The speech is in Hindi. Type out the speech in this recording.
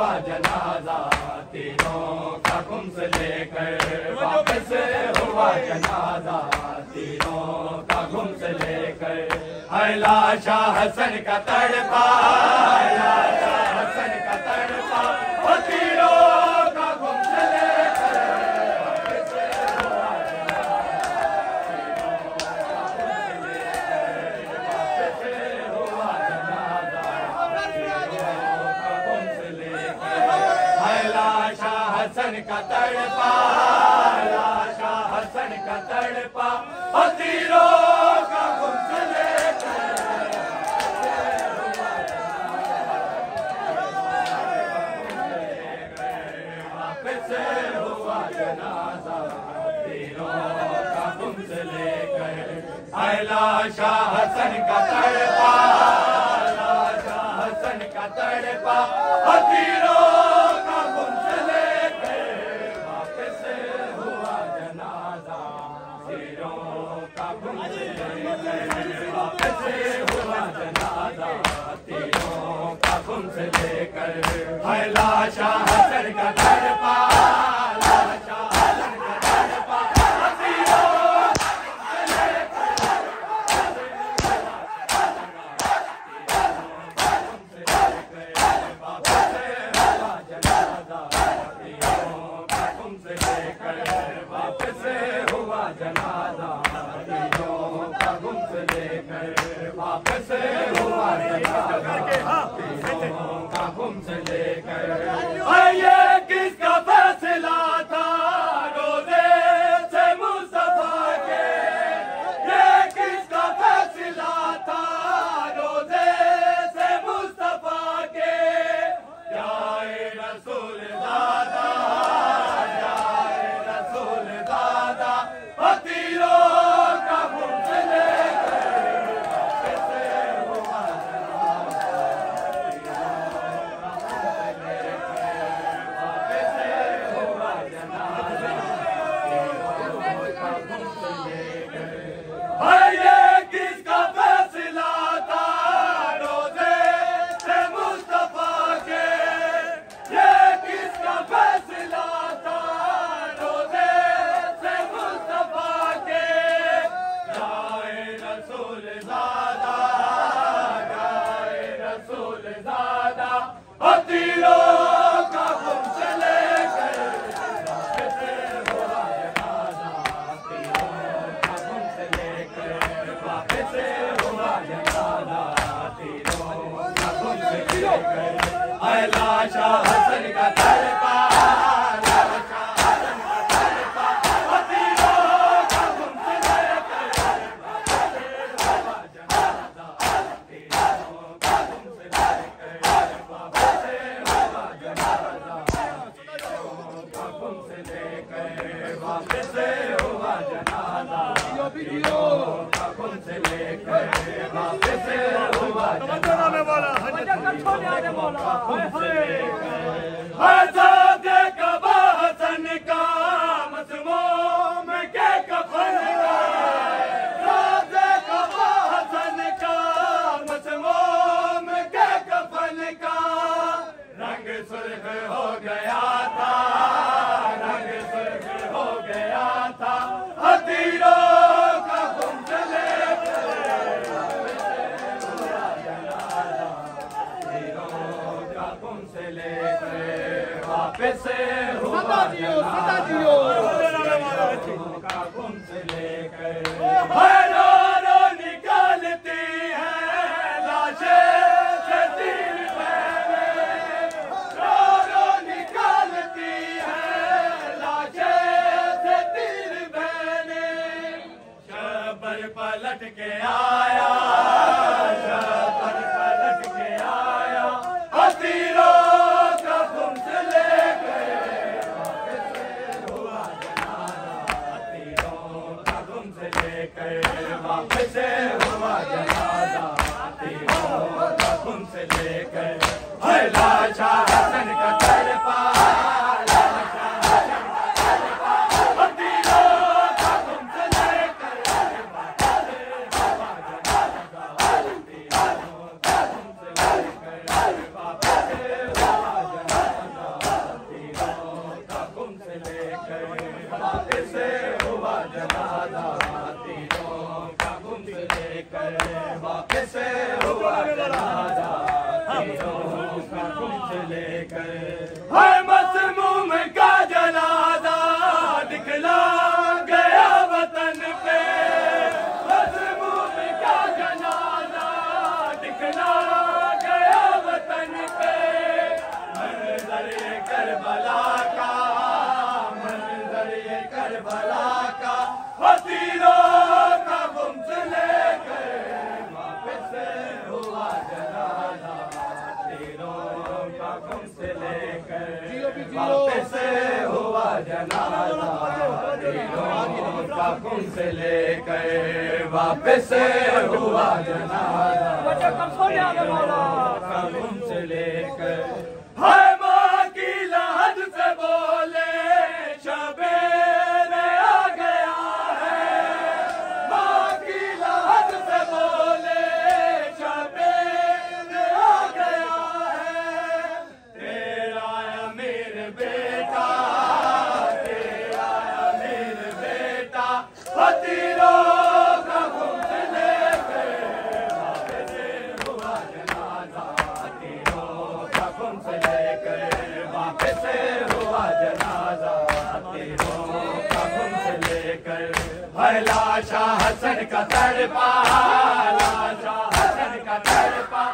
हुआ जनाजा, तीनों का गुम से लेकर वापस हुआ जनाजा, तीनों का गुम से लेकर लाशा हसन का तड़पा, लाशा हसन का तड़पा, तीनों का गुम से लेकर वापस हुआ लाशा हसन का तड़पा, लाशा हसन का तड़पा, तीरों का गुम से लेकर वापस हुआ जनाजा, तीरों का गुम से लेकर लाशा हसन का तड़पा, लाशा हसन का तड़पा, तीरों से लेकर लाशा हसन का तड़पा, लाशा हसन का तड़पा, तीरों से लेकर वापस हुआ जनाजा, तीरों का गुम से लेकर वापस हुआ जनाजा, तीरों का गुम से लेकर वापस हुआ जनाजा, गुम से लेकर ये किसका फैसला था रोज़े से मुस्तफा के, ये किसका फैसला था रोज़े से मुस्तफा के, जाए रसूल दादा, जाए रसूल दादा, तीरों का गुम से लेकर हुआ लाशा हसन का तड़पा, लाशा हसन का तड़पा, तीरों का गुम से लेकर हुआ जनाजा, तीरों का गुम से लेकर वापस हुआ जनाजा, तीरों का गुम से लेकर वापस हुआ जनाजा, तीरों का गुम से लेकर वापस हुआ जनाजा। आज़ादे कबा हसन का मज़मूम के कफन का, आज़ादे कबा हसन का मज़मूम के कफन का, रंग सुर्ख हो गया था, रंग सुर्ख हो गया था, तीरों का गुम से लेकर गुम से लेकर वापस हुआ जनाजा, का गुम से लेकर रो निकालती है लाशें से तीर बहने, रो निकालती है लाशें से तीर बहने, शबर पलट के आया, शबर पलट के आया, तीरों का गुम से लेकर वापस हुआ जनाजा, तीरों का गुम से लेकर लेकर है मसमूम का जनाजा दिखला गया वतन पे, मसमूम का जनाजा दिखला गया वतन पे। मंजर ये करबला का, मंजर ये करबला का, तीरों का गुम्स लेकर वापस हुआ जनाजा, तीरों का गुम्स लेकर वापस हुआ जनाजा, तीरों का गुम्स लेकर वापस हुआ जनाजा, का गुम्स लेकर। है माँ की लहद से बोले शबेरे आ गया है, माँ की लहद से बोले शबेरे आ गया है। तेरा अमीर बेटा, तेरा अमीर बेटा, तीरों का गुम्स लेकर वापस हुआ जनाजा, तीरों का गुम्स लेकर वापस हुआ जनाजा, तीरों का गुम्स लेकर। है लाशा हसन का तड़पा, लाशा हसन का तड़पा।